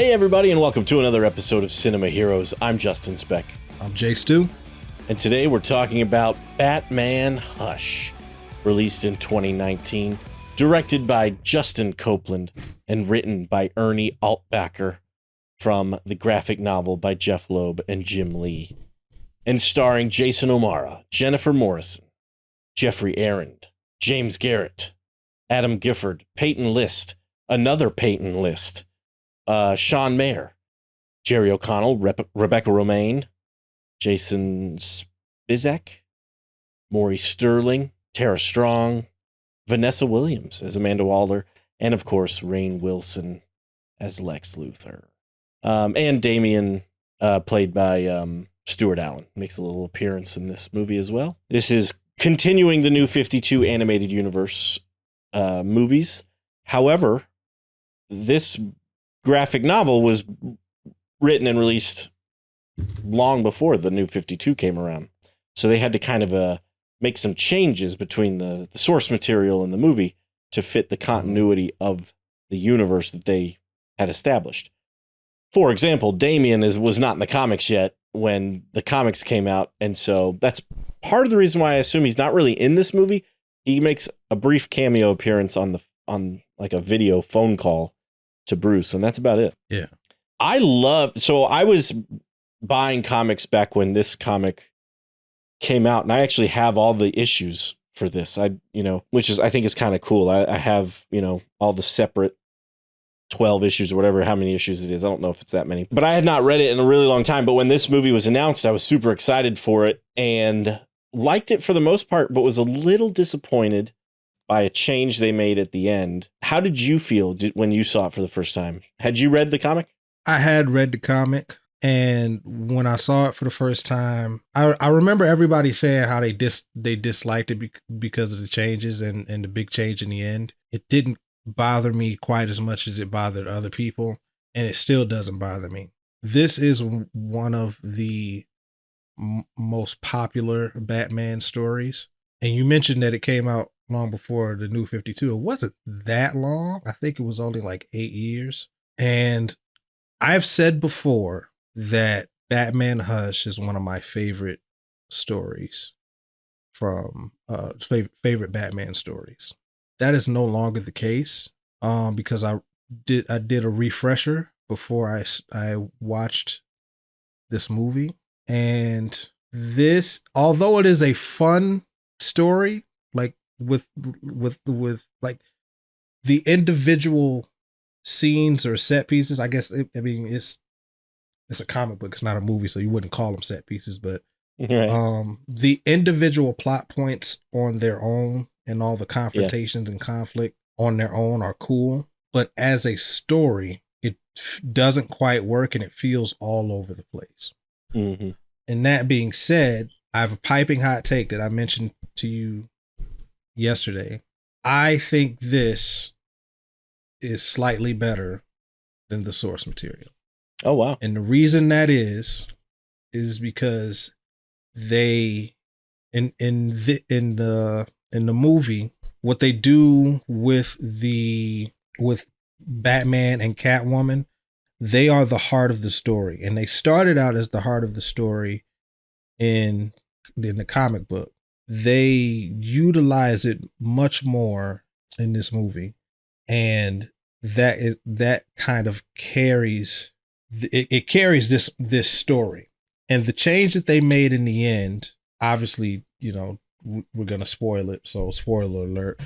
Hey everybody, and welcome to another episode of Cinema Heroes. I'm Justin Speck. I'm Jay Stu. And today we're talking about Batman Hush, released in 2019, directed by Justin Copeland, and written by Ernie Altbacker from the graphic novel by Jeph Loeb and Jim Lee, and starring Jason O'Mara, Jennifer Morrison, Jeffrey Arend, James Garrett, Adam Gifford, Peyton List, another Peyton List, Sean Mayer, Jerry O'Connell, Rebecca Romaine, Jason Spizak, Maury Sterling, Tara Strong, Vanessa Williams as Amanda Waller, and of course, Rainn Wilson as Lex Luthor. And Damian, played by Stuart Allen, makes a little appearance in this movie as well. This is continuing the New 52 animated universe movies. However, this graphic novel was written and released long before the New 52 came around. So they had to kind of make some changes between the source material and the movie to fit the continuity of the universe that they had established. For example, Damian was not in the comics yet when the comics came out, and so that's part of the reason why I assume he's not really in this movie. He makes a brief cameo appearance on like a video phone call to Bruce, and that's about it. Yeah. I was buying comics back when this comic came out, and I actually have all the issues for this. Which I think is kind of cool. I have, all the separate 12 issues or whatever, how many issues it is. I don't know if it's that many, but I had not read it in a really long time. But when this movie was announced, I was super excited for it and liked it for the most part, but was a little disappointed by a change they made at the end. How did you feel when you saw it for the first time? Had you read the comic? I had read the comic, and when I saw it for the first time, I remember everybody saying how they disliked it because of the changes and the big change in the end. It didn't bother me quite as much as it bothered other people, and it still doesn't bother me. This is one of the most popular Batman stories, and you mentioned that it came out long before the New 52. It wasn't that long. I think it was only like 8 years. And I've said before that Batman Hush is one of my favorite stories from favorite Batman stories. That is no longer the case because I did a refresher before I watched this movie, and this, although it is a fun story, like with like the individual scenes or set pieces, I guess it's a comic book, it's not a movie, so you wouldn't call them set pieces, but right. The individual plot points on their own and all the confrontations and conflict on their own are cool, but as a story it doesn't quite work and it feels all over the place. Mm-hmm. And that being said, I have a piping hot take that I mentioned to you yesterday. I think this is slightly better than the source material. Oh, wow. And the reason that is because they in the movie, what they do with Batman and Catwoman, they are the heart of the story, and they started out as the heart of the story in the comic book. They utilize it much more in this movie, and that kind of carries it carries this story. And the change that they made in the end, obviously, we're gonna spoil it, so spoiler alert.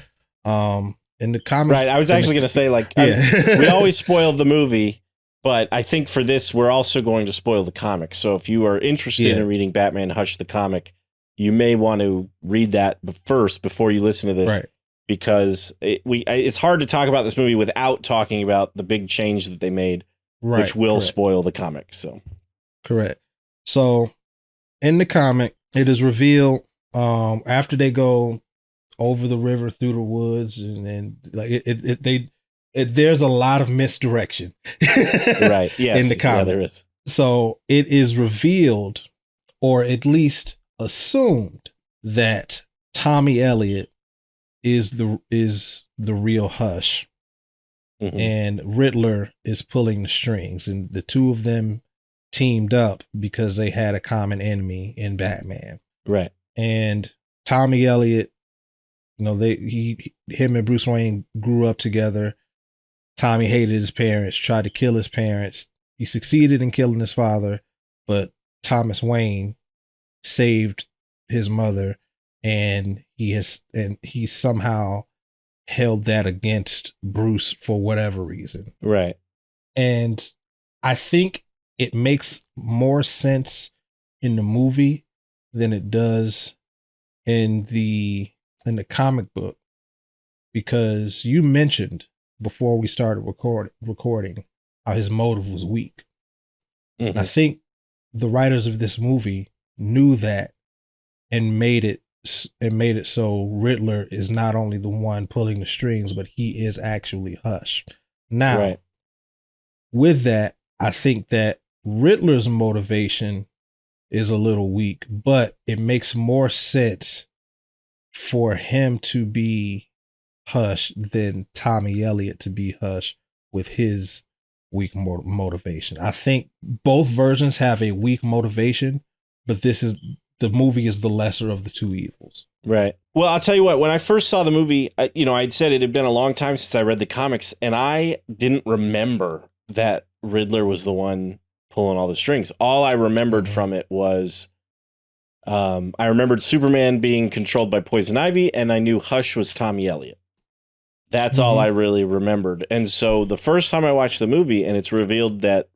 In the comic, right? I was actually gonna say, we always spoiled the movie, but I think for this we're also going to spoil the comic. So if you are interested in reading Batman Hush the comic, you may want to read that first before you listen to this, right? Because it's hard to talk about this movie without talking about the big change that they made, right, which will spoil the comic. So, correct. So, in the comic, it is revealed after they go over the river through the woods, and like there's a lot of misdirection, right? Yes, in the comic. Yeah, there is. So it is revealed, or at least assumed, that Tommy Elliott is the real Hush, and Riddler is pulling the strings, and the two of them teamed up because they had a common enemy in Batman. Right. And Tommy Elliott, him and Bruce Wayne grew up together. Tommy hated his parents, tried to kill his parents. He succeeded in killing his father, but Thomas Wayne saved his mother, and he somehow held that against Bruce for whatever reason. Right. And I think it makes more sense in the movie than it does in the comic book, because you mentioned before we started recording how his motive was weak. And I think the writers of this movie knew that and made it so Riddler is not only the one pulling the strings, but he is actually Hush. Now, with that, I think that Riddler's motivation is a little weak, but it makes more sense for him to be Hush than Tommy Elliott to be Hush with his weak motivation. I think both versions have a weak motivation, but the movie is the lesser of the two evils. Right. Well, I'll tell you what, when I first saw the movie, I'd said it had been a long time since I read the comics, and I didn't remember that Riddler was the one pulling all the strings. All I remembered from it was I remembered Superman being controlled by Poison Ivy, and I knew Hush was Tommy Elliott. That's all I really remembered. And so the first time I watched the movie and it's revealed that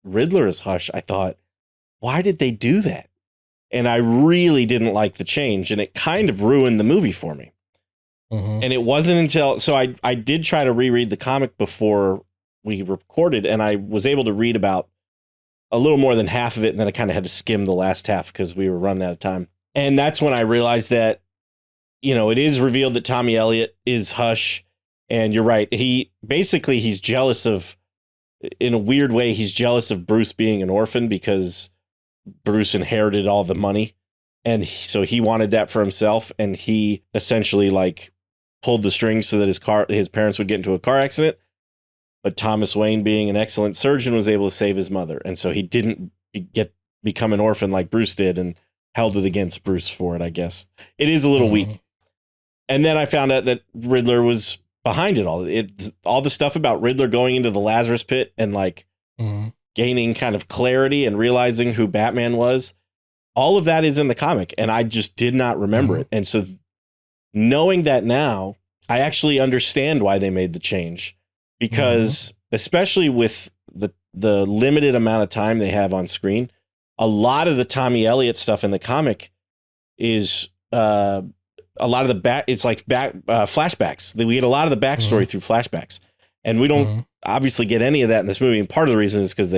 Riddler is Hush, I thought, why did they do that? And I really didn't like the change, and it kind of ruined the movie for me. And it wasn't until, so I did try to reread the comic before we recorded, and I was able to read about a little more than half of it, and then I kind of had to skim the last half because we were running out of time. And that's when I realized that, it is revealed that Tommy Elliott is Hush. And you're right. He's jealous of, in a weird way, he's jealous of Bruce being an orphan because Bruce inherited all the money. And so he wanted that for himself. And he essentially pulled the strings so that his parents would get into a car accident. But Thomas Wayne, being an excellent surgeon, was able to save his mother. And so he didn't become an orphan like Bruce did and held it against Bruce for it, I guess. It is a little weak. And then I found out that Riddler was behind it all. All the stuff about Riddler going into the Lazarus pit and gaining kind of clarity and realizing who Batman was. All of that is in the comic, and I just did not remember it. And so knowing that now, I actually understand why they made the change, because especially with the limited amount of time they have on screen, a lot of the Tommy Elliott stuff in the comic is a lot of it's like flashbacks. We get a lot of the backstory through flashbacks, and we don't obviously get any of that in this movie. And part of the reason is because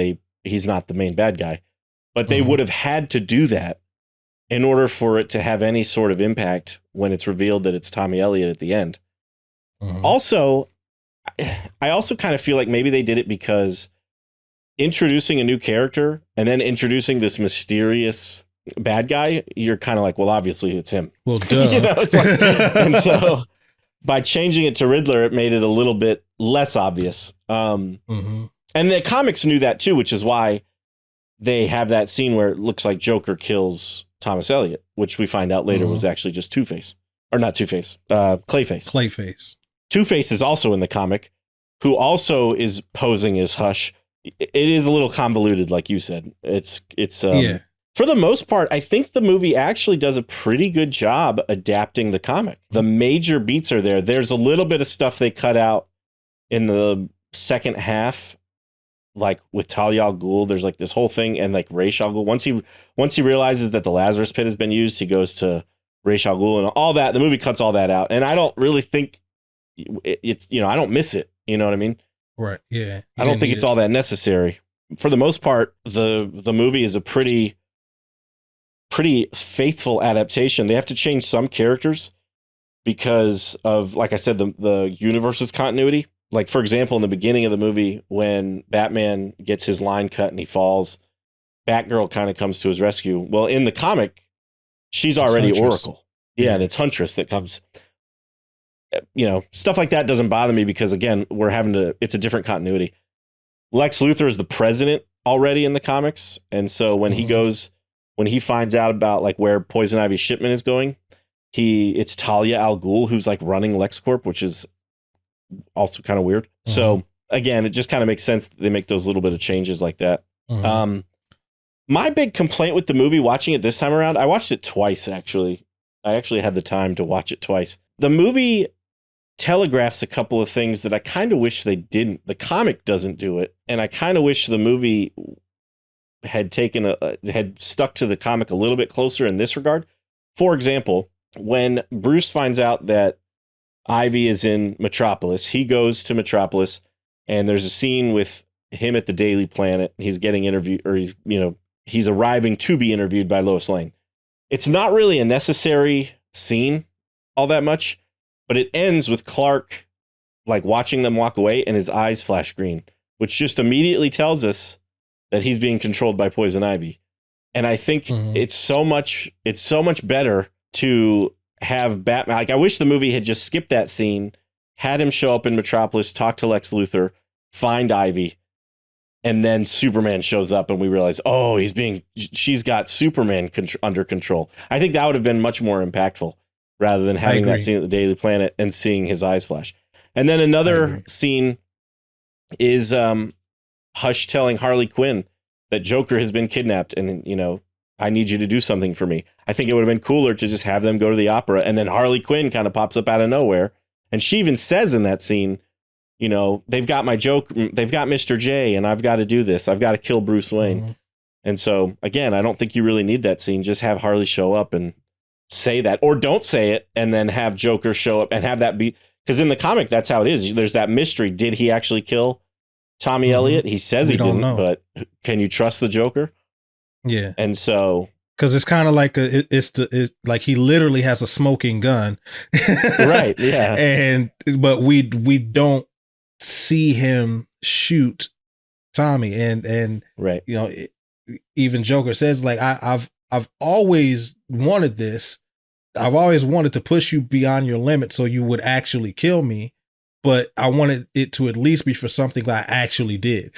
he's not the main bad guy, but they would have had to do that in order for it to have any sort of impact when it's revealed that it's Tommy Elliott at the end. Also, I also kind of feel like maybe they did it because introducing a new character and then introducing this mysterious bad guy, you're kind of like, well, obviously it's him. Well, duh. It's and so by changing it to Riddler, it made it a little bit less obvious. And the comics knew that too, which is why they have that scene where it looks like Joker kills Thomas Elliott, which we find out later was actually just Two-Face. Or not Two-Face, Clayface. Two-Face is also in the comic, who also is posing as Hush. It is a little convoluted, like you said. It's for the most part, I think the movie actually does a pretty good job adapting the comic. The major beats are there. There's a little bit of stuff they cut out in the second half, like with Talia al Ghul. There's this whole thing, and Ra's al Ghul. Once he realizes that the Lazarus pit has been used, he goes to Ra's al Ghul and all that. The movie cuts all that out, and I don't really think it's I don't miss it. You know what I mean? Right. Yeah. I don't think it's all that necessary. For the most part, the movie is a pretty faithful adaptation. They have to change some characters because of, like I said, the universe's continuity. Like, for example, in the beginning of the movie, when Batman gets his line cut and he falls, Batgirl kind of comes to his rescue. Well, in the comic, she's already Oracle. Yeah, and it's Huntress that comes. stuff like that doesn't bother me because, again, it's a different continuity. Lex Luthor is the president already in the comics. And so when he finds out about like where Poison Ivy's shipment is going, it's Talia al Ghul who's like running LexCorp, which is also kind of weird. So again, it just kind of makes sense that they make those little bit of changes like that. My big complaint with the movie, watching it this time around, I watched it twice, actually. I actually had the time to watch it twice. The movie telegraphs a couple of things that I kind of wish they didn't. The comic doesn't do it, and I kind of wish the movie had stuck to the comic a little bit closer in this regard. For example, when Bruce finds out that Ivy is in Metropolis, he goes to Metropolis, and there's a scene with him at the Daily Planet. He's getting interviewed, or he's arriving to be interviewed by Lois Lane. It's not really a necessary scene all that much, but it ends with Clark like watching them walk away and his eyes flash green, which just immediately tells us that he's being controlled by Poison Ivy. And I think it's so much better to have Batman. Like, I wish the movie had just skipped that scene, had him show up in Metropolis, talk to Lex Luthor, find Ivy, and then Superman shows up and we realize, oh, she's got Superman under control. I think that would have been much more impactful rather than having that scene at the Daily Planet and seeing his eyes flash. And then another scene is Hush telling Harley Quinn that Joker has been kidnapped and, I need you to do something for me. I think it would have been cooler to just have them go to the opera, and then Harley Quinn kind of pops up out of nowhere. And she even says in that scene, they've got my joke. They've got Mr. J, and I've got to do this. I've got to kill Bruce Wayne. And so, again, I don't think you really need that scene. Just have Harley show up and say that, or don't say it, and then have Joker show up and have that be, because in the comic, that's how it is. There's that mystery. Did he actually kill Tommy Elliott? He says he didn't, but can you trust the Joker? Yeah. And so, because it's kind of like it's like he literally has a smoking gun. Right. Yeah. But we don't see him shoot Tommy, and right. Even Joker says, like, I've always wanted this. I've always wanted to push you beyond your limit so you would actually kill me, but I wanted it to at least be for something that I actually did.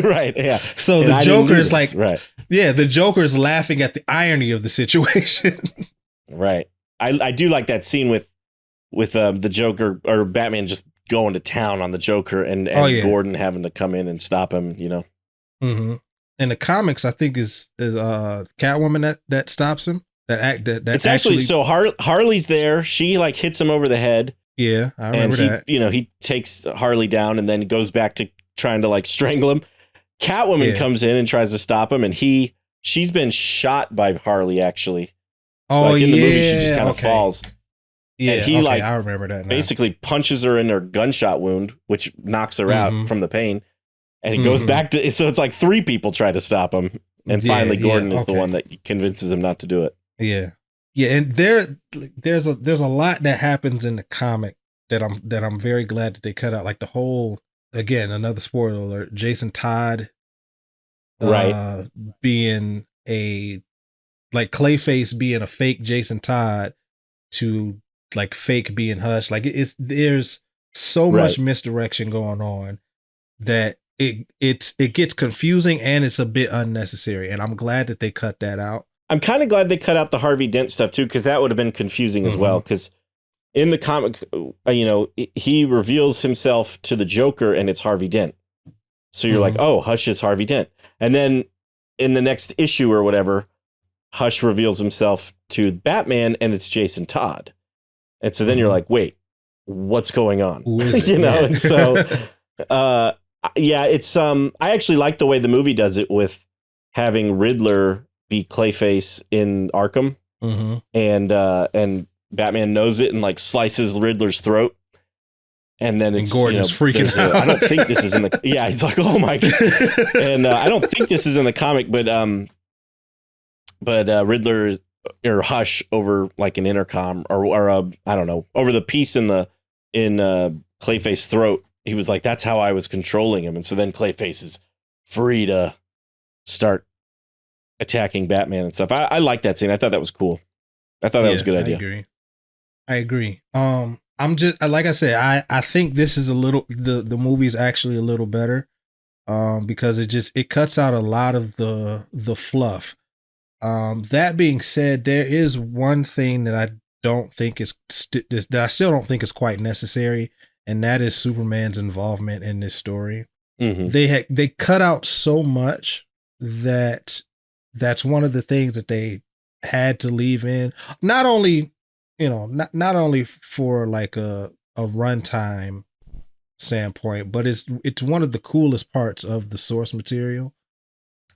Right. Yeah. So the Joker is like, right. Yeah, the Joker is laughing at the irony of the situation. Right. I do like that scene with the Joker, or Batman just going to town on the Joker and Gordon having to come in and stop him, In the comics, I think is Catwoman that stops him. It's actually so Harley's there. She like hits him over the head. Yeah, I remember that. He takes Harley down and then goes back to trying to like strangle him. Catwoman comes in and tries to stop him, and she's been shot by Harley actually. Oh, like in the movie, she just kind of falls. Yeah, and he I remember that now. Basically punches her in her gunshot wound, which knocks her out from the pain. And he goes back to, so it's like three people try to stop him, and finally Gordon is the one that convinces him not to do it. Yeah, and there's a lot that happens in the comic that I'm very glad that they cut out. Like the whole, again, another spoiler alert, Jason Todd, right, being like Clayface being a fake Jason Todd to like fake being Hush. Like there's so much misdirection going on that it gets confusing and it's a bit unnecessary. And I'm glad that they cut that out. I'm kind of glad they cut out the Harvey Dent stuff too, because that would have been confusing as well. Because in the comic, he reveals himself to the Joker and it's Harvey Dent. So you're like, oh, Hush is Harvey Dent. And then in the next issue or whatever, Hush reveals himself to Batman and it's Jason Todd. And so then you're like, wait, what's going on? And so, it's, I actually like the way the movie does it with having Riddler be Clayface in Arkham, and Batman knows it and like slices Riddler's throat. And then it's Gordon is freaking out. I don't think this is in the, he's like, oh my God. And I don't think this is in the comic, but Riddler or Hush over like an intercom or I don't know, over the piece in Clayface's throat. He was like, that's how I was controlling him. And so then Clayface is free to start attacking Batman and stuff. I like that scene. I thought that was cool. I thought that was a good idea. I agree. like I said, I think this is a little the movie is actually a little better, because it cuts out a lot of the fluff. That being said, there is one thing that I don't think that I still don't think is quite necessary, and that is Superman's involvement in this story. Mm-hmm. They cut out so much that that's one of the things that they had to leave in. Not only, not only for like a runtime standpoint, but it's one of the coolest parts of the source material.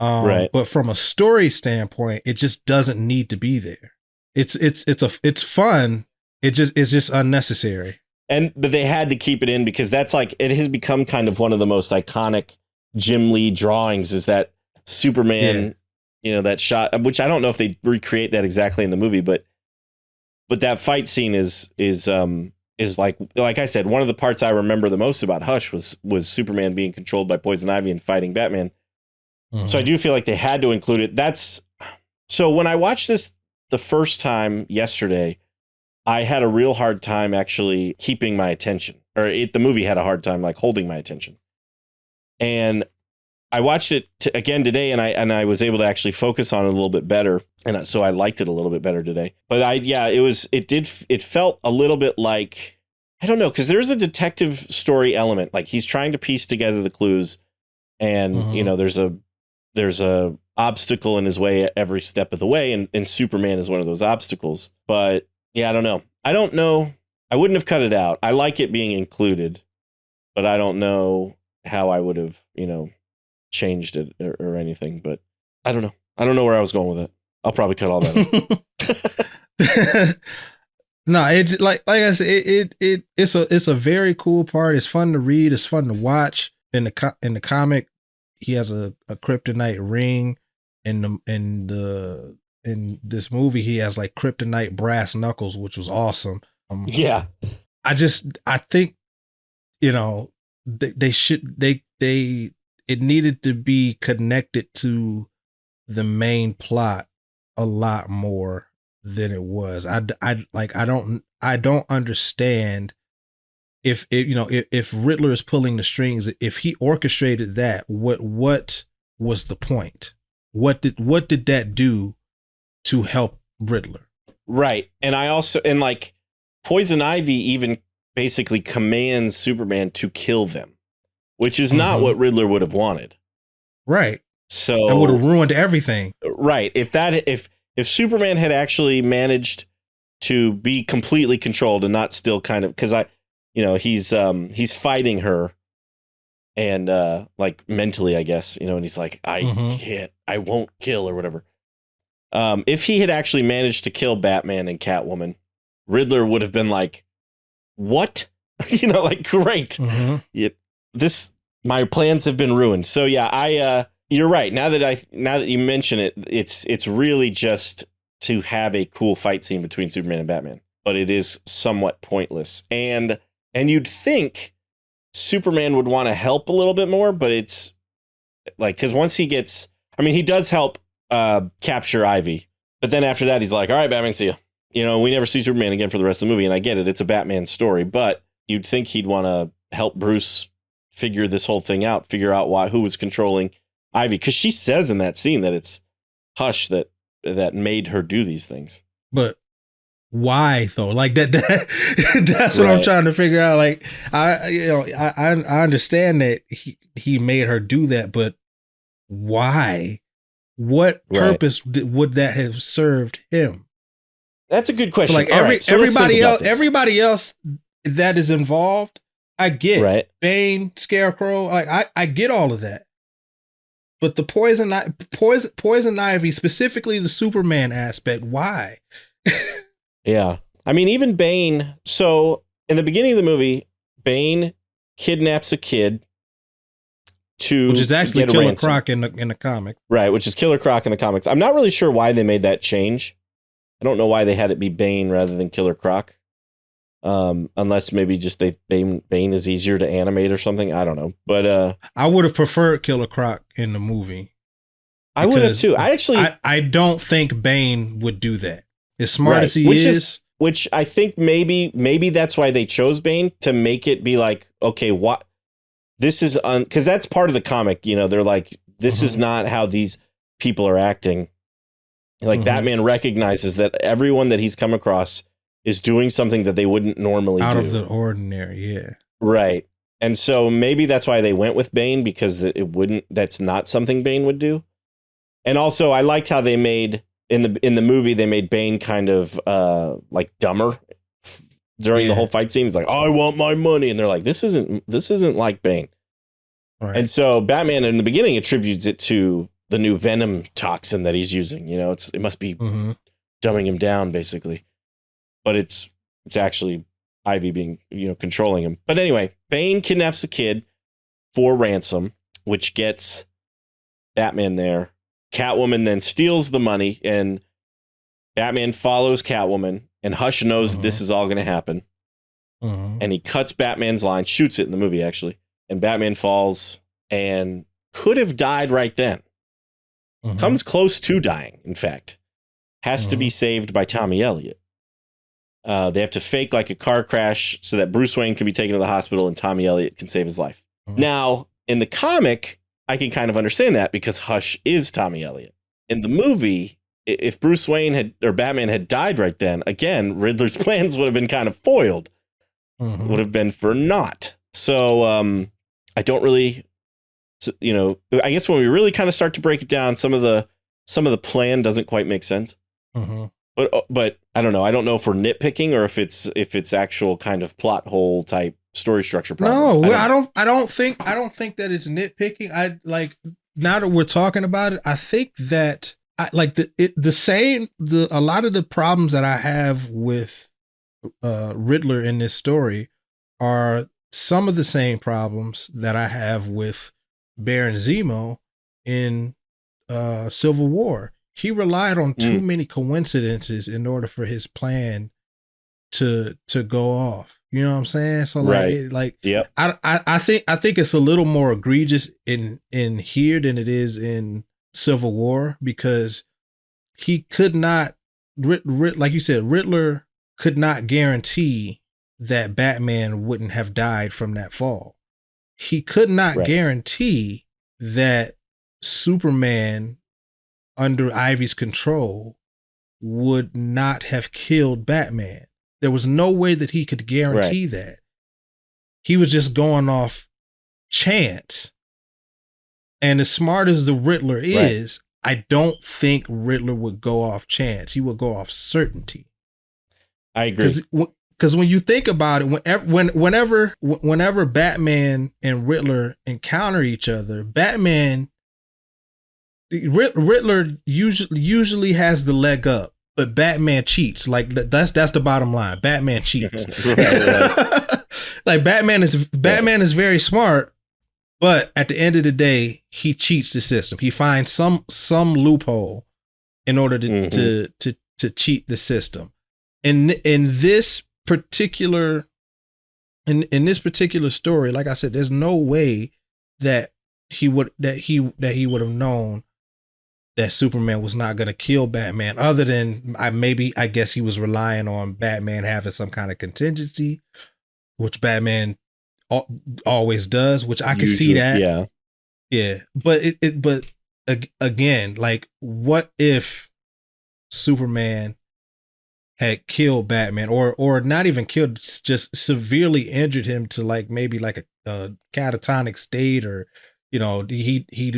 Right. But from a story standpoint, it just doesn't need to be there. It's fun. It's just unnecessary. But they had to keep it in because that's like, it has become kind of one of the most iconic Jim Lee drawings, is that Superman, that shot, which I don't know if they recreate that exactly in the movie, but that fight scene is like I said, one of the parts I remember the most about Hush was Superman being controlled by Poison Ivy and fighting Batman. Mm-hmm. So I do feel like they had to include it. So when I watched this the first time yesterday, I had a real hard time actually keeping my attention, the movie had a hard time like holding my attention. And I watched it again today, and I was able to actually focus on it a little bit better, and so I liked it a little bit better today. But it felt a little bit like, I don't know, because there's a detective story element, like he's trying to piece together the clues, and mm-hmm. There's a obstacle in his way every step of the way, and Superman is one of those obstacles. But yeah, I don't know. I wouldn't have cut it out. I like it being included, but I don't know how I would have, changed it or anything. But I don't know. I don't know where I was going with it. I'll probably cut all that out. No, it's like I said, it's a very cool part. It's fun to read. It's fun to watch. In the comic, he has a kryptonite ring. In this movie, he has like kryptonite brass knuckles, which was awesome. Yeah, I think it needed to be connected to the main plot a lot more than it was. I don't understand if Riddler is pulling the strings, if he orchestrated that, what was the point? What did that do to help Riddler? Right. And like Poison Ivy even basically commands Superman to kill them, which is not what Riddler would have wanted. Right. So that would have ruined everything. Right. If Superman had actually managed to be completely controlled and not still kind of, because he's fighting her and like mentally, I guess, and he's like, I won't kill or whatever. If he had actually managed to kill Batman and Catwoman, Riddler would have been like, what? Like, great. Mm-hmm. My plans have been ruined. So yeah, you're right. Now that you mention it, it's really just to have a cool fight scene between Superman and Batman, but it is somewhat pointless. And you'd think Superman would want to help a little bit more, but it's like, because once he does help capture Ivy, but then after that, he's like, all right, Batman, see ya. We never see Superman again for the rest of the movie. And I get it. It's a Batman story, but you'd think he'd want to help Bruce figure this whole thing out, figure out who was controlling Ivy. Because she says in that scene that it's Hush that made her do these things. But why though? Like that's what right. I'm trying to figure out. Like I understand that he made her do that, but why? What purpose would that have served him? That's a good question. So like everybody else that is involved, I get. Right. Bane, Scarecrow, like I get all of that. But the poison ivy, specifically the Superman aspect, why? Yeah. I mean, even Bane. So in the beginning of the movie, Bane kidnaps a kid which is actually Killer Croc in the comic. Right, which is Killer Croc in the comics. I'm not really sure why they made that change. I don't know why they had it be Bane rather than Killer Croc. Unless maybe just Bane is easier to animate or something. I don't know. But I would have preferred Killer Croc in the movie. I would have too. I don't think Bane would do that. As smart as he is, which I think maybe that's why they chose Bane, to make it be like, okay, what this is because that's part of the comic. You know, they're like, this is not how these people are acting. Like Batman recognizes that everyone that he's come across is doing something that they wouldn't normally out do. of the ordinary. Yeah. Right. And so maybe that's why they went with Bane, because that's not something Bane would do. And also I liked how they made in the movie, they made Bane kind of like dumber during the whole fight scene. He's like, I want my money. And they're like, this isn't like Bane. Right. And so Batman in the beginning attributes it to the new venom toxin that he's using. You know, it must be dumbing him down basically, but it's actually Ivy being, controlling him. But anyway, Bane kidnaps a kid for ransom, which gets Batman there. Catwoman then steals the money, and Batman follows Catwoman, and Hush knows this is all going to happen. And he cuts Batman's line, shoots it in the movie actually, and Batman falls and could have died right then. Comes close to dying, in fact. Has to be saved by Tommy Elliott. They have to fake like a car crash so that Bruce Wayne can be taken to the hospital and Tommy Elliott can save his life. Now, in the comic, I can kind of understand that because Hush is Tommy Elliott. In the movie, if Bruce Wayne or Batman had died right then, again, Riddler's plans would have been kind of foiled. Would have been for naught. So I don't really, I guess when we really kind of start to break it down, some of the plan doesn't quite make sense. But I don't know. I don't know if we're nitpicking or if it's actual kind of plot hole type story structure problems. No, I don't think that it's nitpicking. I like, now that we're talking about it, I think that a lot of the problems that I have with Riddler in this story are some of the same problems that I have with Baron Zemo in Civil War. He relied on too many coincidences in order for his plan to go off. You know what I'm saying? So I think it's a little more egregious in here than it is in Civil War, because he could not, like you said, Riddler could not guarantee that Batman wouldn't have died from that fall. He could not guarantee that Superman under Ivy's control would not have killed Batman. There was no way that he could guarantee that. He was just going off chance. And as smart as the Riddler is, I don't think Riddler would go off chance. He would go off certainty. I agree. Because when you think about it, whenever Batman and Riddler encounter each other, Riddler usually has the leg up, but Batman cheats. Like that's the bottom line. Batman cheats. Like Batman is very smart, but at the end of the day, he cheats the system. He finds some loophole in order to cheat the system. In this particular story, like I said, there's no way that he would have known that Superman was not going to kill Batman, other than I guess he was relying on Batman having some kind of contingency, which Batman always does, which I can see that. Yeah. But again, like, what if Superman had killed Batman, or not even killed, just severely injured him to like maybe like a catatonic state, or he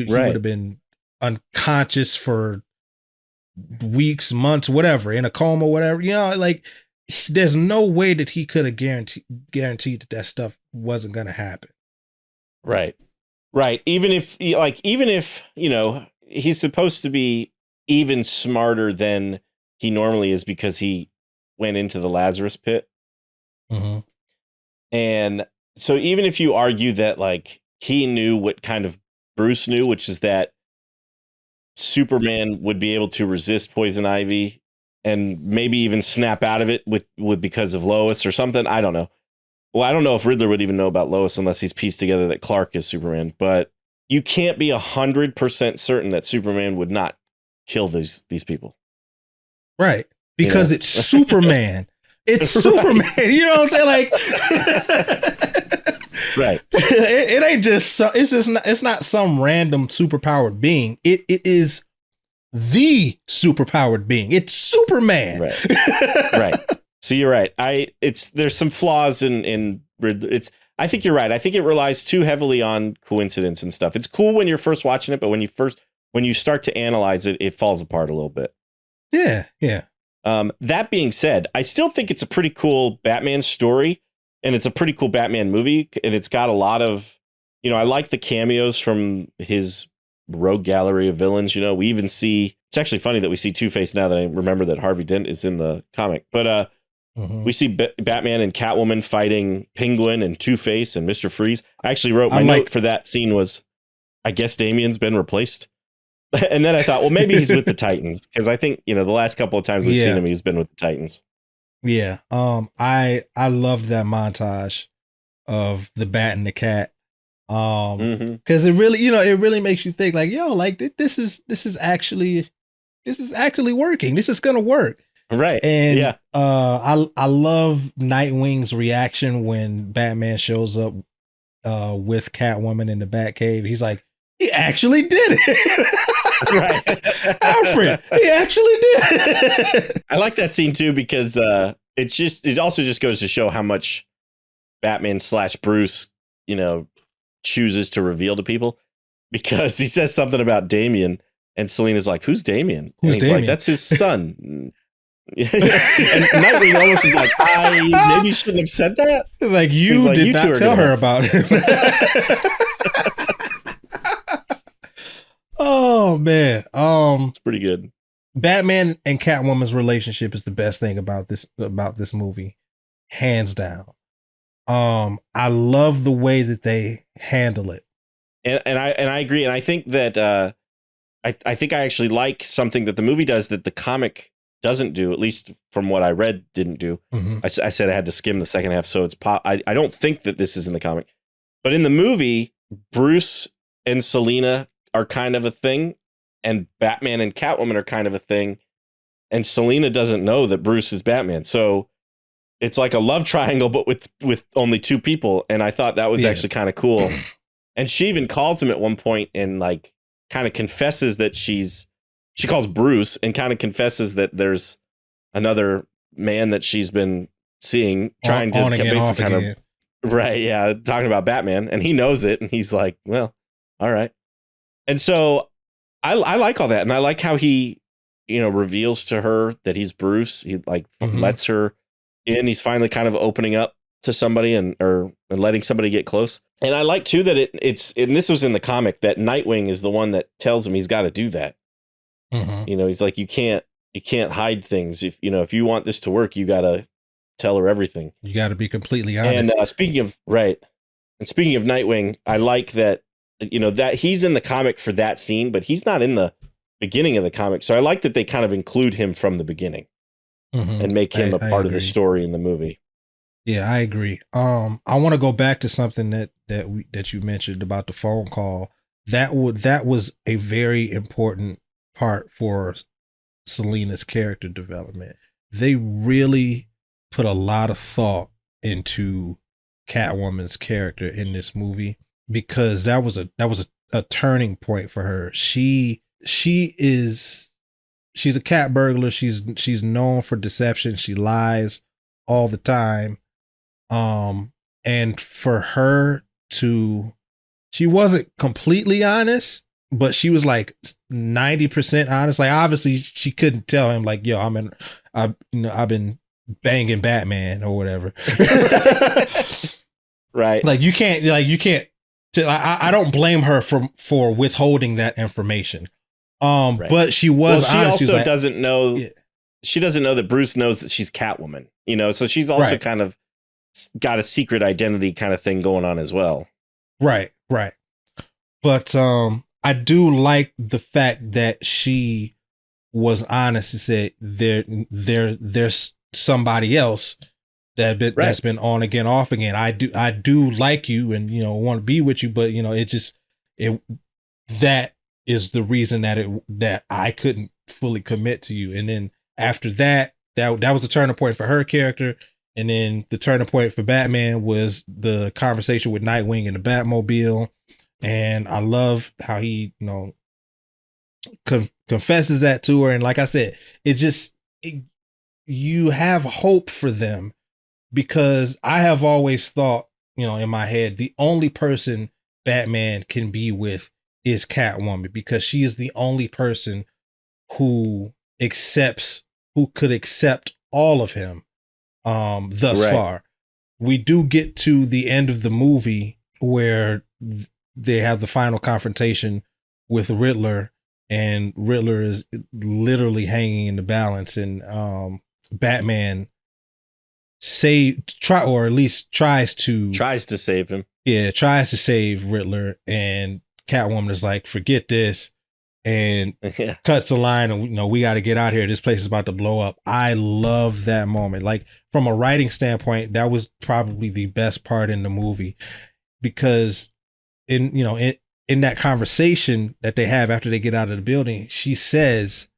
would have been unconscious for weeks, months, whatever, in a coma, whatever. Like, there's no way that he could have guaranteed that stuff wasn't going to happen. Right. Even if he's supposed to be even smarter than he normally is because he went into the Lazarus pit. And so even if you argue that like he knew what kind of Bruce knew, which is that Superman would be able to resist poison ivy and maybe even snap out of it with because of Lois or something. I don't know. Well, I don't know if Riddler would even know about Lois unless he's pieced together that Clark is Superman, but you can't be 100% certain that Superman would not kill these people. Right. Because it's Superman. It's Superman. You know what I'm saying? Like, right. It ain't just. It's not some random superpowered being. It is the superpowered being. It's Superman. Right. Right. So you're right. There's some flaws in it's. I think you're right. I think it relies too heavily on coincidence and stuff. It's cool when you're first watching it, but when you start to analyze it, it falls apart a little bit. Yeah. Yeah. That being said, I still think it's a pretty cool Batman story, and it's a pretty cool Batman movie, and it's got a lot of, I like the cameos from his rogue gallery of villains. We even see, it's actually funny that we see Two-Face now that I remember that Harvey Dent is in the comic, but we see Batman and Catwoman fighting Penguin and Two-Face and Mr. Freeze. I actually wrote my note for that scene was, I guess Damian's been replaced. And then I thought, well, maybe he's with the Titans, because I think, the last couple of times we've seen him, he's been with the Titans. Yeah. I loved that montage of the Bat and the Cat. Because it really makes you think like, yo, like this is actually working. This is gonna work. Right. And yeah. I love Nightwing's reaction when Batman shows up with Catwoman in the Batcave. He's like, he actually did it. Right. Alfred, he actually did it. I like that scene too, because it also just goes to show how much Batman / Bruce, chooses to reveal to people, because he says something about Damian and Selina's like, who's Damian? Who's and he's Damian? like, that's his son. And Nightwing almost is like, I maybe shouldn't have said that. Like, you did not tell her about him. Oh man. It's pretty good. Batman and Catwoman's relationship is the best thing about this movie, hands down. I love the way that they handle it. And I agree. And I think that I think I actually like something that the movie does that the comic doesn't do, at least from what I read, didn't do. I said I had to skim the second half, so it's I don't think that this is in the comic, but in the movie, Bruce and Selina are kind of a thing, and Batman and Catwoman are kind of a thing, and Selina doesn't know that Bruce is Batman, so it's like a love triangle, but with only two people. And I thought that was actually kind of cool. And she even calls him at one point and like kind of confesses that she calls Bruce and kind of confesses that there's another man that she's been seeing, trying to basically kind of, right. Yeah. Talking about Batman, and he knows it. And he's like, well, all right. And so I like all that. And I like how he, reveals to her that he's Bruce. He like lets her in. He's finally kind of opening up to somebody and letting somebody get close. And I like too that it's, and this was in the comic, that Nightwing is the one that tells him he's got to do that. He's like, you can't hide things. If you want this to work, you got to tell her everything. You got to be completely honest. And speaking of Nightwing, I like that, that he's in the comic for that scene, but he's not in the beginning of the comic. So I like that they kind of include him from the beginning and make him a part of the story in the movie. Yeah, I agree. I want to go back to something that you mentioned about the phone call. That was a very important part for Selina's character development. They really put a lot of thought into Catwoman's character in this movie, because that was a turning point for her. She's a cat burglar. She's known for deception. She lies all the time. And for her she wasn't completely honest, but she was like 90% honest. Like, obviously she couldn't tell him like, yo, I've been banging Batman or whatever. Right. Like, you can't, I don't blame her for withholding that information. Right. But she was, she also doesn't know, she doesn't know that Bruce knows that she's Catwoman, so she's also kind of got a secret identity kind of thing going on as well. Right. But I do like the fact that she was honest and said there's somebody else that's been on again, off again. I do like you and want to be with you, but that is the reason that I couldn't fully commit to you. And then after that, that was the turning point for her character. And then the turning point for Batman was the conversation with Nightwing in the Batmobile. And I love how he, confesses that to her. And like I said, you have hope for them, because I have always thought, in my head, the only person Batman can be with is Catwoman, because she is the only person who could accept all of him thus far. We do get to the end of the movie where they have the final confrontation with Riddler, and Riddler is literally hanging in the balance, and Batman tries to save him. Yeah, tries to save Riddler, and Catwoman is like, forget this, and cuts the line, and we got to get out here. This place is about to blow up. I love that moment. Like, from a writing standpoint, that was probably the best part in the movie, because in that conversation that they have after they get out of the building, she says,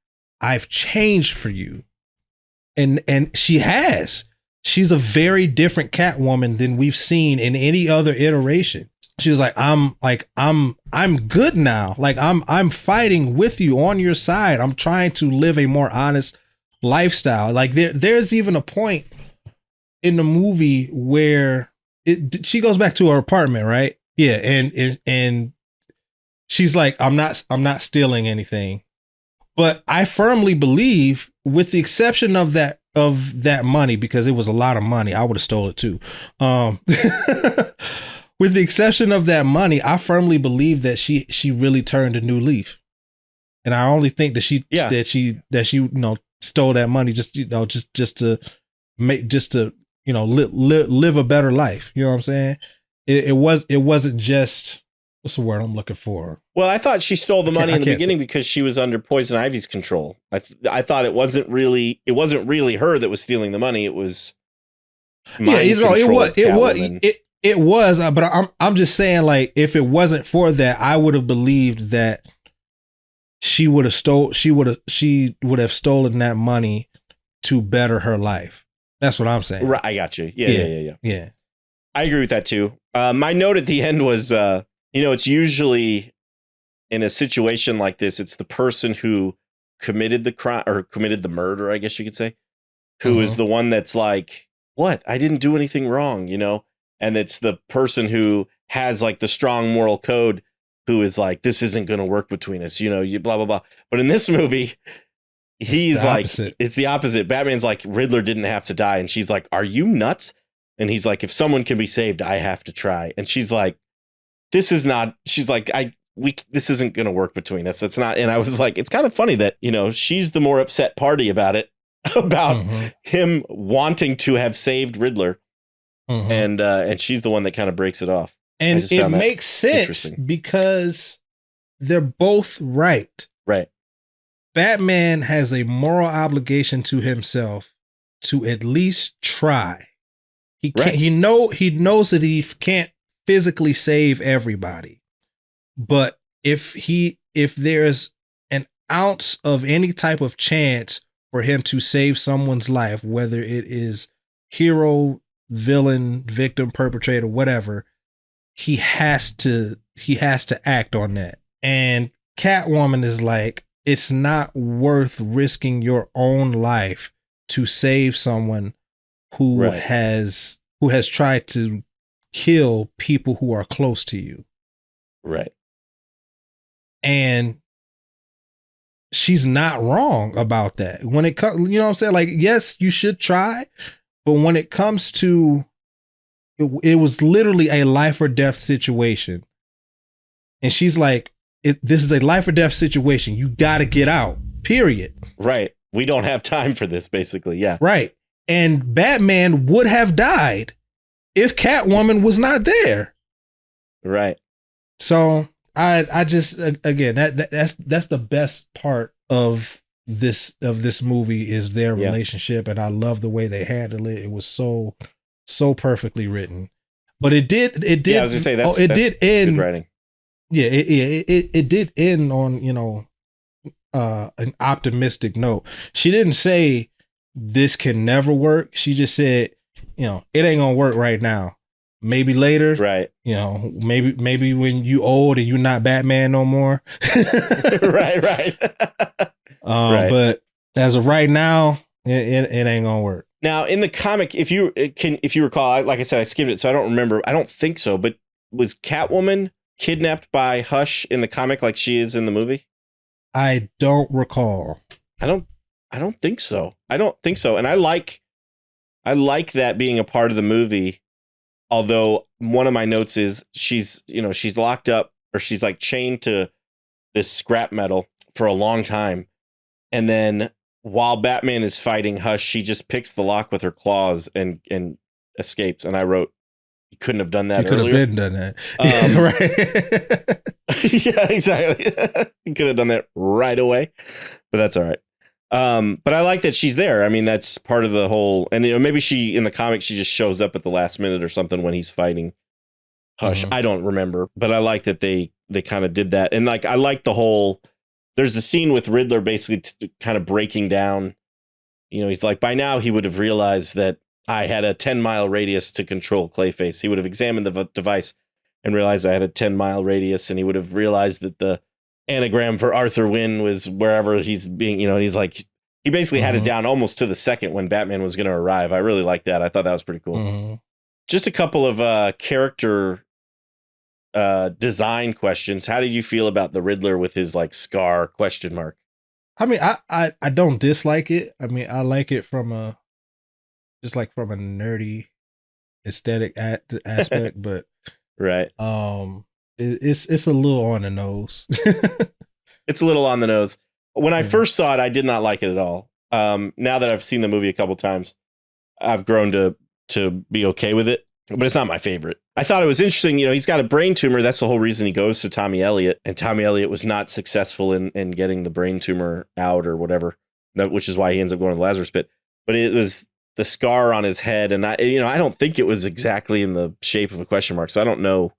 "I've changed for you," and she has. She's a very different Catwoman than we've seen in any other iteration. She was like, I'm good now. Like, I'm fighting with you on your side. I'm trying to live a more honest lifestyle. Like, there's even a point in the movie where she goes back to her apartment, right? Yeah, and she's like, I'm not stealing anything. But I firmly believe, with the exception of that money, because it was a lot of money, I would have stole it too. With the exception of that money, I firmly believe that she really turned a new leaf, and I only think that she stole that money just to live a better life. You know what I'm saying? It wasn't just, what's the word I'm looking for? Well, I thought she stole the money in the beginning because she was under Poison Ivy's control. I thought it wasn't really her that was stealing the money. It was it was, but I'm just saying, like, if it wasn't for that, I would have believed that she would have stolen that money to better her life. That's what I'm saying. Right, I got you. Yeah. I agree with that too. My note at the end was, it's usually in a situation like this, it's the person who committed the crime or committed the murder, I guess you could say, who is the one that's like, what? I didn't do anything wrong, And it's the person who has like the strong moral code who is like, this isn't going to work between us, you blah, blah, blah. But in this movie, he's like, it's the opposite. Batman's like, Riddler didn't have to die. And she's like, are you nuts? And he's like, if someone can be saved, I have to try. And she's like, this isn't going to work between us. It's not. And I was like, it's kind of funny that, she's the more upset party about it, about him wanting to have saved Riddler. And she's the one that kind of breaks it off. And it makes sense because they're both right. Right. Batman has a moral obligation to himself to at least try. He can't, he knows that he can't physically save everybody. But if there's an ounce of any type of chance for him to save someone's life, whether it is hero, villain, victim, perpetrator, whatever, he has to act on that. And Catwoman is like, it's not worth risking your own life to save someone who has tried to kill people who are close to you. Right. And she's not wrong about that. When it comes, you know what I'm saying? Like, yes, you should try, but when it comes to, it was literally a life or death situation. And she's like, this is a life or death situation. You got to get out, period. Right. We don't have time for this, basically. Yeah. Right. And Batman would have died if Catwoman was not there. Right. So I just, again, that's the best part of this movie is their relationship, and I love the way they handle it. It was so perfectly written. But it did. Yeah, I was gonna say that's did end. Good writing. Yeah, it did end on an optimistic note. She didn't say this can never work. She just said, it ain't gonna work right now. Maybe later, right? Maybe when you old and you're not Batman no more. right. Right. But as of right now, it ain't gonna work. Now, in the comic, if you recall, like I said, I skimmed it, so I don't remember. I don't think so. But was Catwoman kidnapped by Hush in the comic like she is in the movie? I don't recall. I don't think so. And I like that being a part of the movie. Although one of my notes is she's locked up, or she's like chained to this scrap metal for a long time. And then while Batman is fighting Hush, she just picks the lock with her claws and escapes. And I wrote, you couldn't have done that earlier. You could have been done that. Right. Yeah, exactly. You could have done that right away, but that's all right. But I like that she's there. I mean, that's part of the whole, and maybe she, in the comic, she just shows up at the last minute or something when he's fighting Hush. I don't remember, but I like that they kind of did that. And like, I like the whole, there's a scene with Riddler basically kind of breaking down. He's like, by now he would have realized that I had a 10-mile radius to control Clayface. He would have examined the device and realized I had a 10-mile radius, and he would have realized that the anagram for Arthur Wynn was wherever he's being, he's like, he basically had it down almost to the second when Batman was going to arrive. I really like that. I thought that was pretty cool. Just a couple of character design questions. How did you feel about the Riddler with his like scar question mark? I mean, I don't dislike it. I mean, I like it from a nerdy aesthetic aspect, but right. It's a little on the nose. It's a little on the nose. When I first saw it, I did not like it at all. Now that I've seen the movie a couple times, I've grown to be okay with it, but it's not my favorite. I thought it was interesting. He's got a brain tumor. That's the whole reason he goes to Tommy Elliott, and Tommy Elliott was not successful in getting the brain tumor out or whatever, which is why he ends up going to the Lazarus pit. But it was the scar on his head. And I don't think it was exactly in the shape of a question mark. So I don't know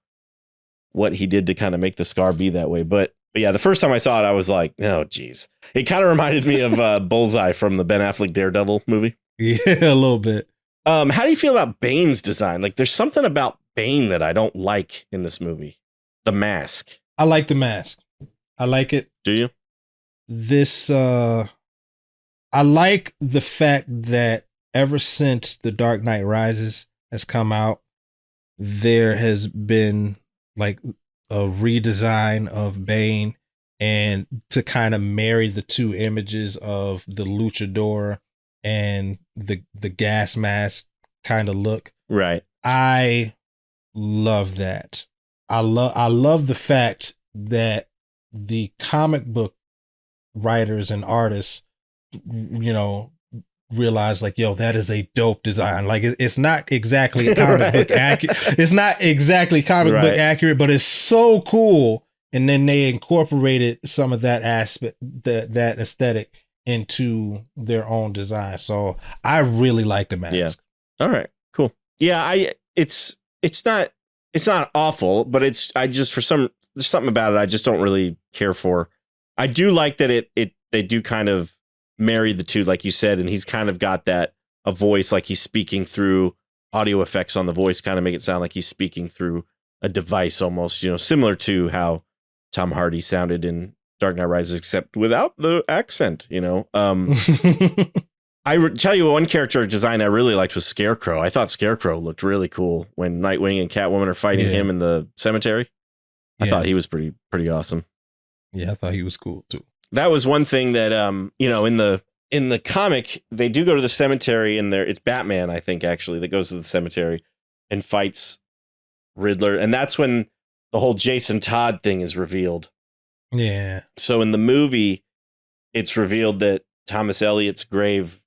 what he did to kind of make the scar be that way. But yeah, the first time I saw it, I was like, oh, geez. It kind of reminded me of Bullseye from the Ben Affleck Daredevil movie. Yeah, a little bit. How do you feel about Bane's design? Like, there's something about Bane that I don't like in this movie. The mask. I like the mask. I like it. Do you? I like the fact that ever since The Dark Knight Rises has come out, there has been like a redesign of Bane, and to kind of marry the two images of the luchador and the gas mask kind of look. Right. I love that. I love the fact that the comic book writers and artists, realize like, yo, that is a dope design. Like it's not exactly comic book accurate. It's not exactly comic book accurate, but it's so cool. And then they incorporated some of that aspect, that aesthetic into their own design. So I really like the mask. Yeah. All right, cool. Yeah. It's not awful, but there's something about it I just don't really care for. I do like that they do kind of marry the two, like you said, and he's kind of got a voice, like he's speaking through audio effects on the voice, kind of make it sound like he's speaking through a device almost, similar to how Tom Hardy sounded in Dark Knight Rises, except without the accent, I tell you, one character design I really liked was Scarecrow. I thought Scarecrow looked really cool when Nightwing and Catwoman are fighting him in the cemetery. I thought he was pretty awesome. Yeah, I thought he was cool too. That was one thing that in the comic, they do go to the cemetery, and it's Batman, I think, actually, that goes to the cemetery and fights Riddler. And that's when the whole Jason Todd thing is revealed. Yeah. So in the movie, it's revealed that Thomas Elliott's grave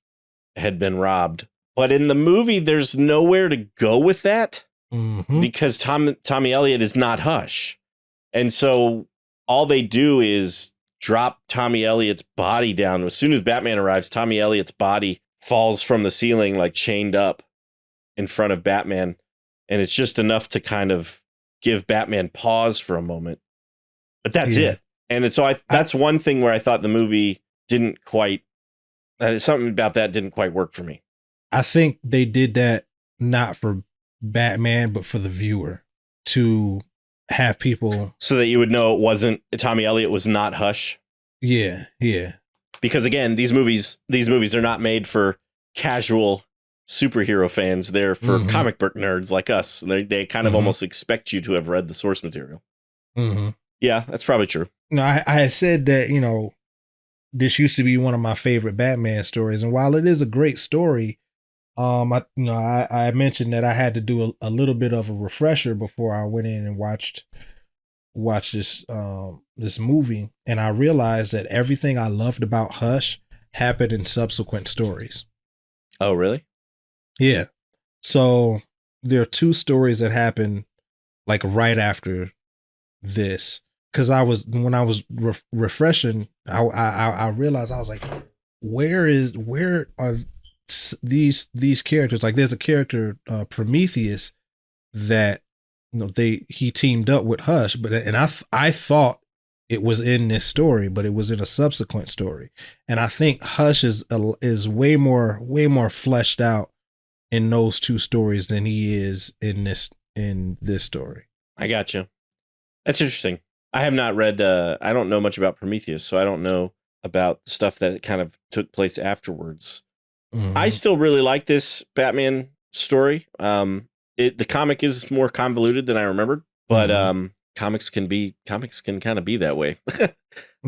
had been robbed. But in the movie, there's nowhere to go with that because Tommy Elliott is not Hush. And so all they do is drop Tommy Elliott's body down. As soon as Batman arrives, Tommy Elliott's body falls from the ceiling, like chained up in front of Batman. And it's just enough to kind of give Batman pause for a moment. But that's it. And so that's one thing where I thought the movie didn't quite Something about that didn't quite work for me. I think they did that not for Batman, but for the viewer to have people. So that you would know it wasn't Tommy Elliott was not Hush. Yeah. Because again, these movies are not made for casual superhero fans. They're for comic book nerds like us. They kind of almost expect you to have read the source material. Yeah, that's probably true. No, I had said that, this used to be one of my favorite Batman stories. And while it is a great story, I mentioned that I had to do a little bit of a refresher before I went in and watched this movie, and I realized that everything I loved about Hush happened in subsequent stories. Oh, really? Yeah. So there are two stories that happen like right after this. Because when I was refreshing, I realized, I was like, where are these characters? Like, there's a character, Prometheus, that he teamed up with Hush, and I thought it was in this story, but it was in a subsequent story. And I think Hush is way more fleshed out in those two stories than he is in this story. I gotcha. That's interesting. I have not read. I don't know much about Prometheus, so I don't know about the stuff that kind of took place afterwards. I still really like this Batman story. The comic is more convoluted than I remembered, but comics can kind of be that way.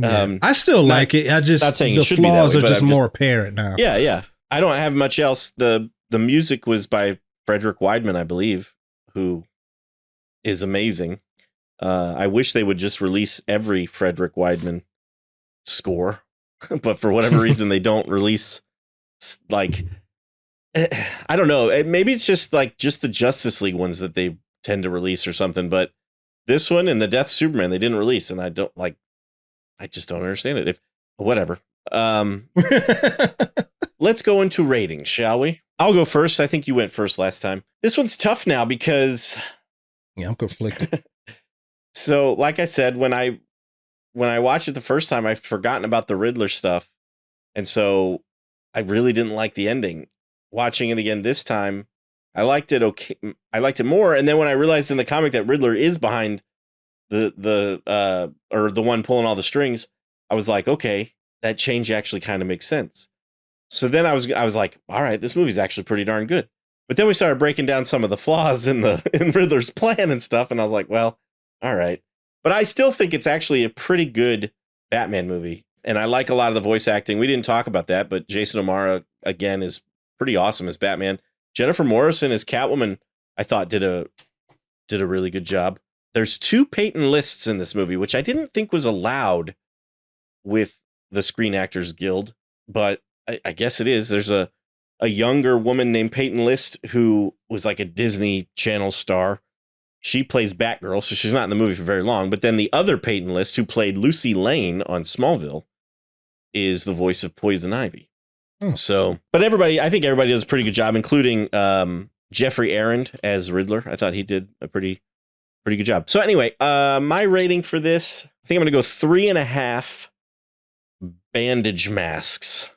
I still like it. I just, not saying the it should be that flaws way, are but just I'm more apparent now. Yeah. I don't have much else. The music was by Frederick Wideman, I believe, who is amazing. I wish they would just release every Frederick Wideman score, but for whatever reason they don't release, like, I don't know. Maybe it's just the Justice League ones that they tend to release or something. But this one and the Death Superman they didn't release, and I just don't understand it. Whatever. Let's go into ratings, shall we? I'll go first. I think you went first last time. This one's tough now because I'm conflicted. So, like I said, when I watched it the first time, I'd forgotten about the Riddler stuff, and so I really didn't like the ending. Watching it again this time, I liked it. Okay, I liked it more. And then when I realized in the comic that Riddler is behind the one pulling all the strings, I was like, okay, that change actually kind of makes sense. So then I was like, all right, this movie's actually pretty darn good. But then we started breaking down some of the flaws in Riddler's plan and stuff, and I was like, well, all right. But I still think it's actually a pretty good Batman movie, and I like a lot of the voice acting. We didn't talk about that, but Jason O'Mara again is pretty awesome as Batman. Jennifer Morrison as Catwoman, I thought did a really good job. There's 2 Peyton lists in this movie, which I didn't think was allowed with the Screen Actors Guild, but I guess it is. There's a younger woman named Peyton List who was like a Disney Channel star. She plays Batgirl, so she's not in the movie for very long. But then the other Peyton List, who played Lucy Lane on Smallville, is the voice of Poison Ivy. So, but I think everybody does a pretty good job, including Jeffrey Arend as Riddler. I thought he did a pretty good job. So anyway, my rating for this, I think I'm going to go 3.5 bandage masks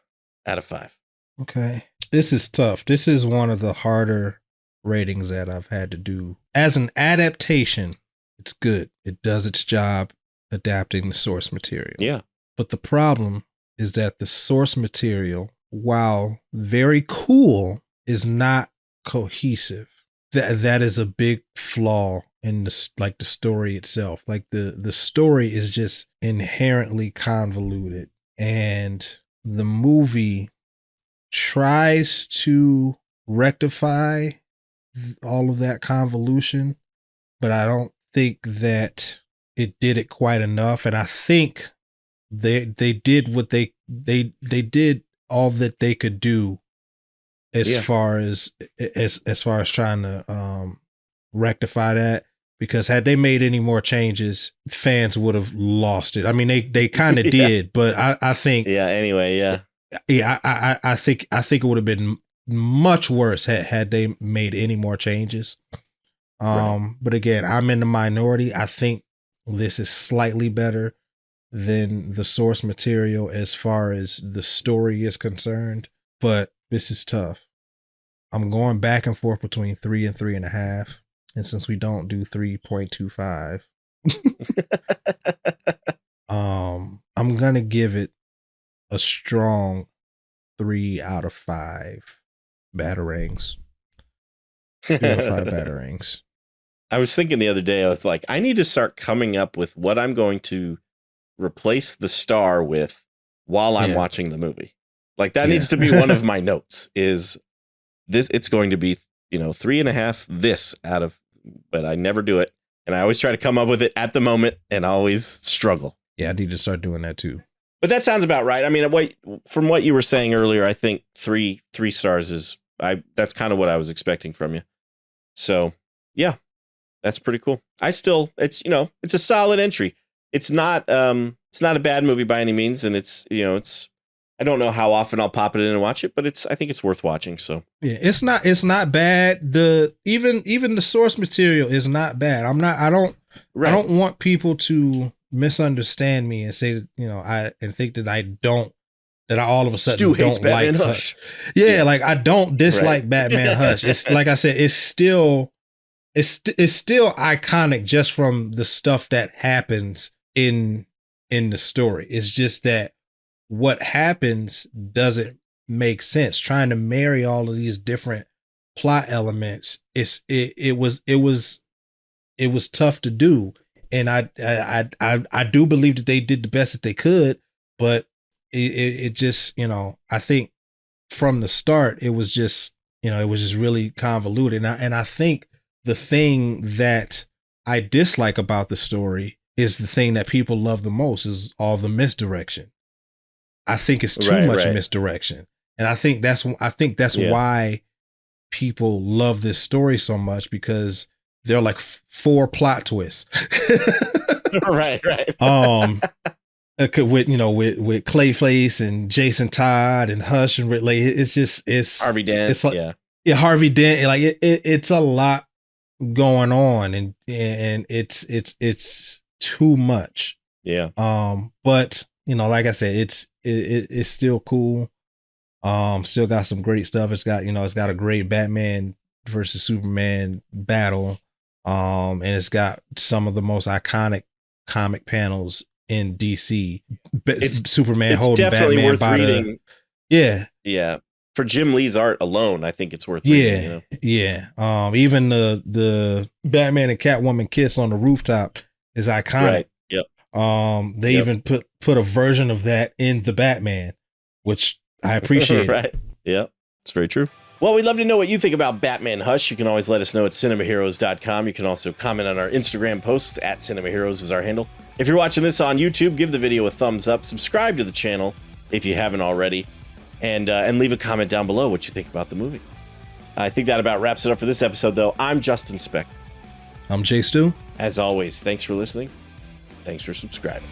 out of 5. Okay. This is tough. This is one of the harder ratings that I've had to do. As an adaptation, it's good. It does its job adapting the source material. Yeah. But the problem is that the source material, while very cool, is not cohesive. That is a big flaw in the story itself. Like the story is just inherently convoluted, and the movie tries to rectify all of that convolution, but I don't think that it did it quite enough. And I think they did what they did all that they could do as far as trying to rectify that, because had they made any more changes, fans would have lost it. I mean, they kind of did, but I think I think it would have been much worse had they made any more changes. But again, I'm in the minority. I think this is slightly better than the source material as far as the story is concerned, but this is tough. I'm going back and forth between 3 and 3.5. And since we don't do 3.25, I'm going to give it a strong 3 out of 5 batarangs. 3 out of 5 batarangs. I was thinking the other day, I was like, I need to start coming up with what I'm going to replace the star with while I'm watching the movie. Like that needs to be one of my notes is this. It's going to be, 3.5 this out of, but I never do it. And I always try to come up with it at the moment and always struggle. Yeah, I need to start doing that too. But that sounds about right. I mean, from what you were saying earlier, I think three stars is that's kind of what I was expecting from you. So yeah, that's pretty cool. It's a solid entry. It's not a bad movie by any means. And it's I don't know how often I'll pop it in and watch it, but I think it's worth watching. So yeah, it's not bad. Even the source material is not bad. I don't want people to misunderstand me and say and think that I all of a sudden Stu hates don't Batman like Hush. Yeah, like I don't dislike Batman Hush. It's like I said, it's still iconic just from the stuff that happens in the story. It's just that what happens doesn't make sense. Trying to marry all of these different plot elements, it was tough to do. And I do believe that they did the best that they could, but it just, I think from the start, it was just really convoluted. And I think the thing that I dislike about the story is the thing that people love the most is all the misdirection. I think it's too much misdirection. And I think that's why people love this story so much, because there are like 4 plot twists. Right. With Clayface and Jason Todd and Hush and Ridley, it's Harvey Dent. It's like, Harvey Dent. Like it's a lot going on, and it's too much. Yeah. But like I said, it's still cool. Still got some great stuff. It's got a great Batman versus Superman battle. And it's got some of the most iconic comic panels in DC. Superman holding Batman worth by reading. Yeah. For Jim Lee's art alone, I think it's worth reading. Yeah. Even the Batman and Catwoman kiss on the rooftop is iconic. Right. Yep. They even put a version of that in the Batman, which I appreciate. Right. Yeah. It's very true. Well, we'd love to know what you think about Batman Hush. You can always let us know at cinemaheroes.com. You can also comment on our Instagram posts at cinemaheroes is our handle. If you're watching this on YouTube, give the video a thumbs up. Subscribe to the channel if you haven't already. And leave a comment down below what you think about the movie. I think that about wraps it up for this episode, though. I'm Justin Speck. I'm Jay Stu. As always, thanks for listening. Thanks for subscribing.